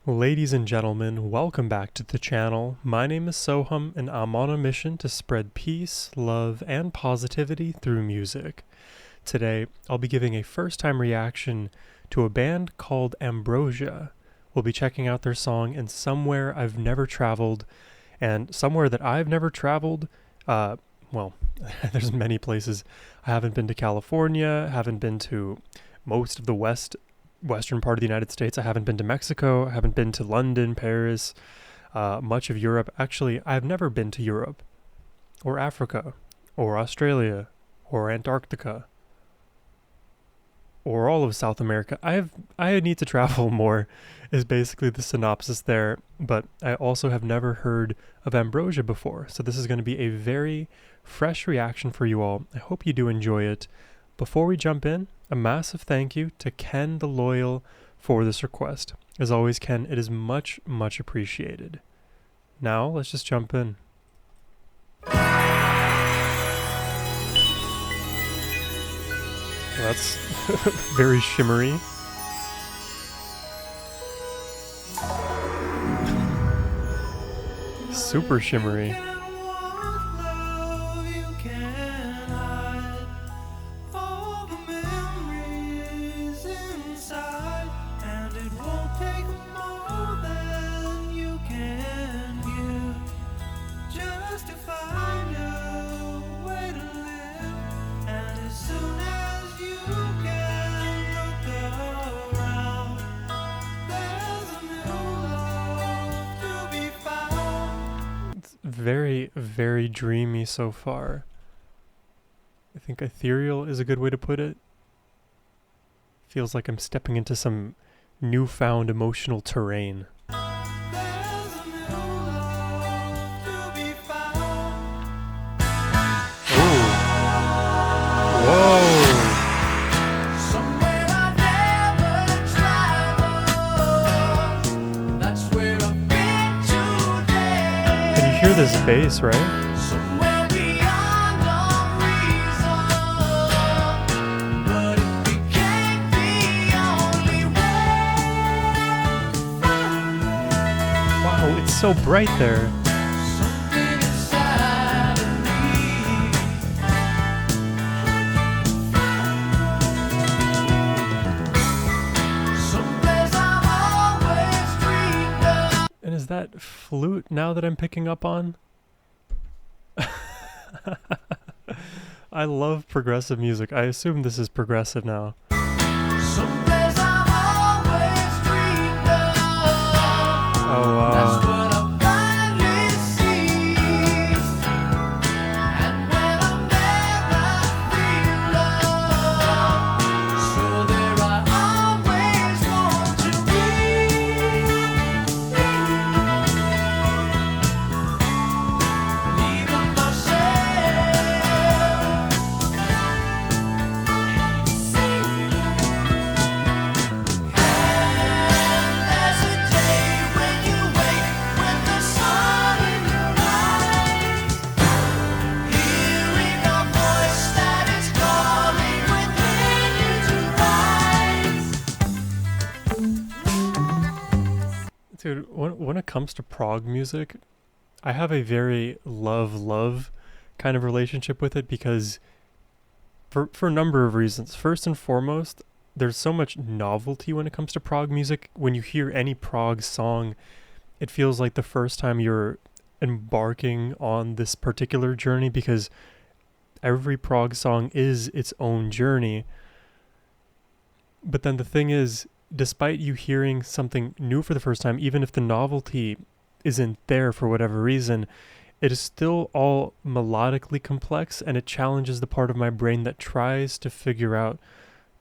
Ladies and gentlemen, welcome back to the channel. My name is Sohum and I'm on a mission to spread peace, love, and positivity through music. Today, I'll be giving a first-time reaction to a band called Ambrosia. We'll be checking out their song in Somewhere I've Never Traveled, and somewhere that I've never traveled, there's many places. I haven't been to California, haven't been to most of the western part of the United States. I haven't been to Mexico. I haven't been to London, Paris, much of Europe. Actually, I've never been to Europe or Africa or Australia or Antarctica or all of South America. I need to travel more is basically the synopsis there, but I also have never heard of Ambrosia before. So this is going to be a very fresh reaction for you all. I hope you do enjoy it. Before we jump in, a massive thank you to Ken the Loyal for this request. As always, Ken, it is much, much appreciated. Now, let's just jump in. That's very shimmery. Super shimmery. Very, very dreamy so far. I think ethereal is a good way to put it. Feels like I'm stepping into some newfound emotional terrain. Hear this bass, right? Wow, it's so bright there. Is that flute now that I'm picking up on? I love progressive music. I assume this is progressive now. Oh wow. Dude, when it comes to prog music, I have a very love kind of relationship with it because for a number of reasons. First and foremost, there's so much novelty when it comes to prog music. When you hear any prog song, it feels like the first time you're embarking on this particular journey because every prog song is its own journey. But then the thing is, despite you hearing something new for the first time, even if the novelty isn't there for whatever reason, it is still all melodically complex, and it challenges the part of my brain that tries to figure out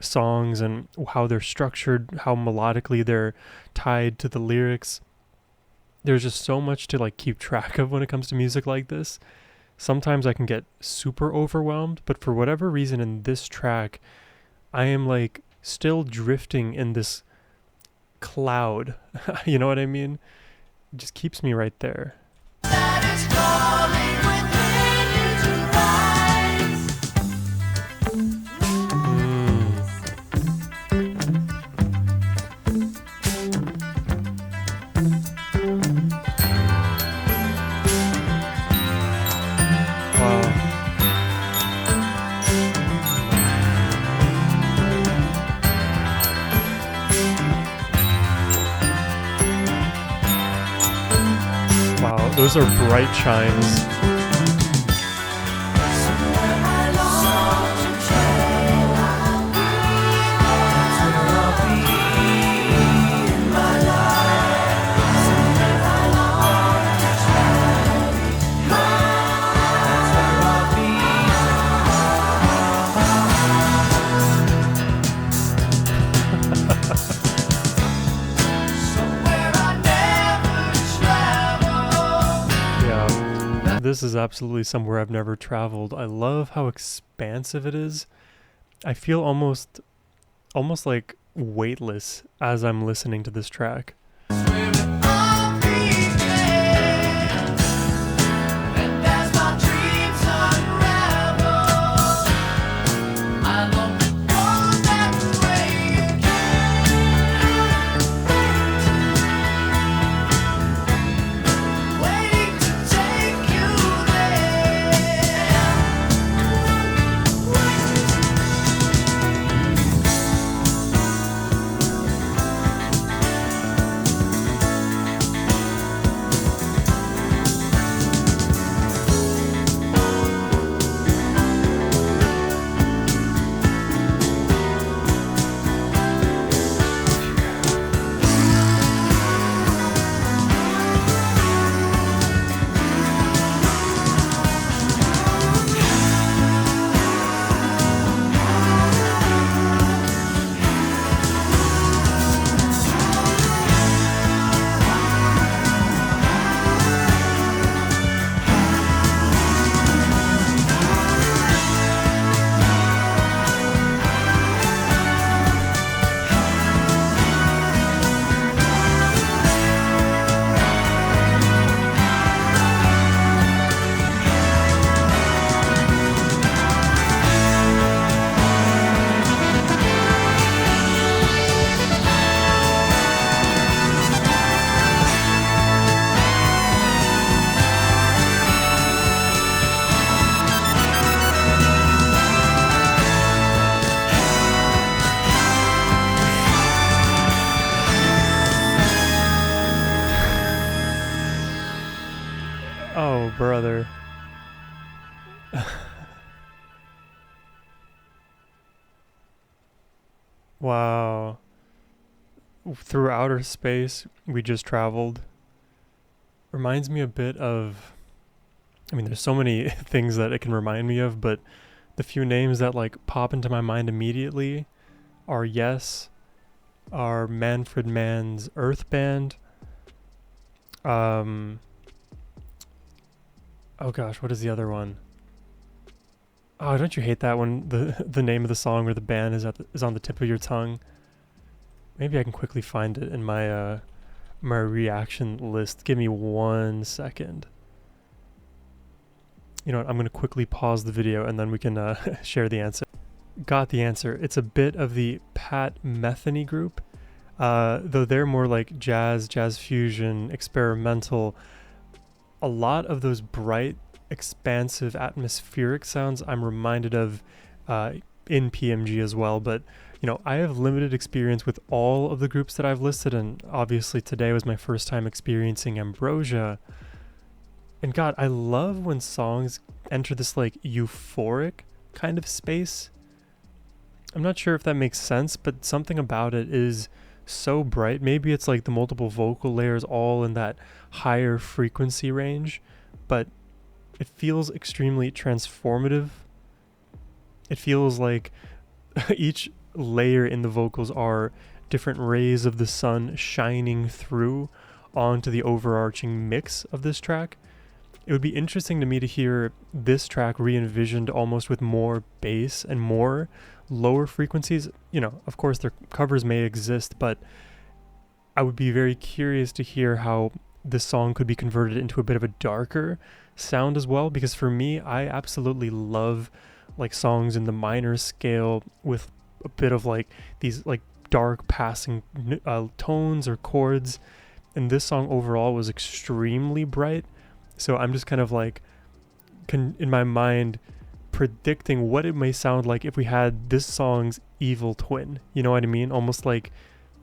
songs and how they're structured, how melodically they're tied to the lyrics. There's just so much to keep track of when it comes to music like this. Sometimes I can get super overwhelmed, but for whatever reason in this track, I am still drifting in this cloud. You know what I mean? It just keeps me right there. Wow. Wow, those are bright chimes. Yeah, this is absolutely somewhere I've never traveled. I love how expansive it is. I feel almost like weightless as I'm listening to this track. Oh, brother. Wow. Through outer space, we just traveled. Reminds me a bit of. I mean, there's so many things that it can remind me of, but the few names that like pop into my mind immediately are Yes, are Manfred Mann's Earth Band. Oh gosh, what is the other one? Oh, don't you hate that when the name of the song or the band is on the tip of your tongue? Maybe I can quickly find it in my my reaction list. Give me 1 second. You know what? I'm gonna quickly pause the video and then we can share the answer. Got the answer. It's a bit of the Pat Metheny group, though they're more like jazz fusion, experimental. A lot of those bright, expansive, atmospheric sounds I'm reminded of in PMG as well. But you know, I have limited experience with all of the groups that I've listed, and obviously today was my first time experiencing Ambrosia. And God, I love when songs enter this like euphoric kind of space. I'm not sure if that makes sense, but something about it is so bright. Maybe it's like the multiple vocal layers all in that higher frequency range, but it feels extremely transformative. It feels like each layer in the vocals are different rays of the sun shining through onto the overarching mix of this track. It would be interesting to me to hear this track re-envisioned almost with more bass and more lower frequencies. You know, of course their covers may exist, but I would be very curious to hear how this song could be converted into a bit of a darker sound as well, because for me, I absolutely love like songs in the minor scale with a bit of like these like dark passing tones or chords. and this song overall was extremely bright. So I'm just kind of like in my mind predicting what it may sound like if we had this song's evil twin. You know what I mean? Almost like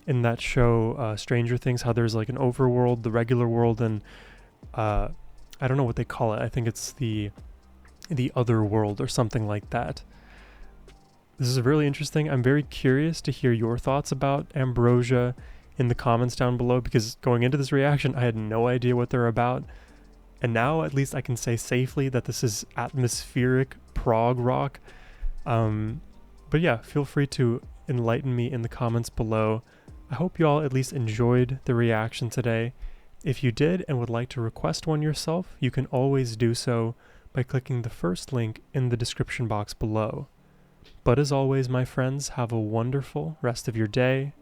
in that show Stranger Things, how there's like an overworld, the regular world, and I don't know what they call it. I think it's the other world or something like that. This is really interesting. I'm very curious to hear your thoughts about Ambrosia in the comments down below, because going into this reaction, I had no idea what they're about. And now at least I can say safely that this is atmospheric prog rock. But yeah, feel free to enlighten me in the comments below. I hope you all at least enjoyed the reaction today. If you did and would like to request one yourself, you can always do so by clicking the first link in the description box below. But as always, my friends, have a wonderful rest of your day.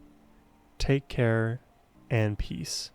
Take care and peace.